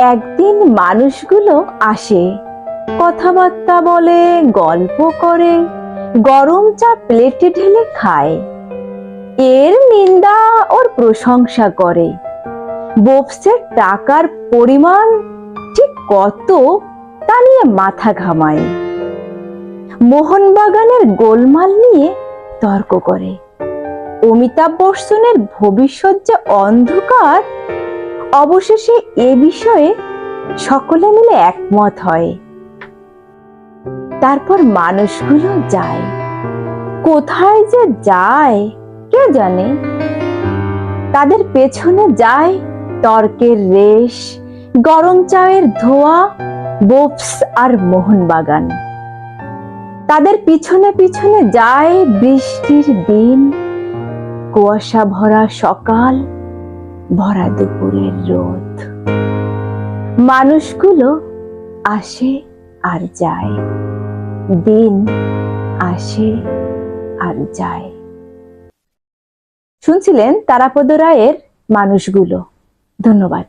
একদিন মানুষগুলো আসে, কথাবার্তা বলে, গল্প করে, গরম চা প্লেটে ঢেলে খায়। এর নিন্দা ওর প্রশংসা করে। বোপসের টাকার পরিমাণ ঠিক কত তা নিয়ে মাথা ঘামায়। মোহনবাগানের গোলমাল নিয়ে তর্ক করে। অমিতাভ বচ্চনের ভবিষ্যৎ যে অন্ধকার, অবশেষে এ বিষয়ে সকলে মিলে একমত হয়। তারপর মানুষগুলো যায়, কোথায় যে যায় কে জানে। তাদের পেছনে যায় তর্কের রেশ, গরম চায়ের ধোয়া, বোপস আর মোহনবাগান। তাদের পিছনে পিছনে যায় বৃষ্টির দিন, কুয়াশা ভরা সকাল, ভরা দুপুরের রোদ। মানুষগুলো আসে আর যায়, দিন আসে আর যায়। শুনছিলেন তারাপদ রায়ের মানুষগুলো। ধন্যবাদ।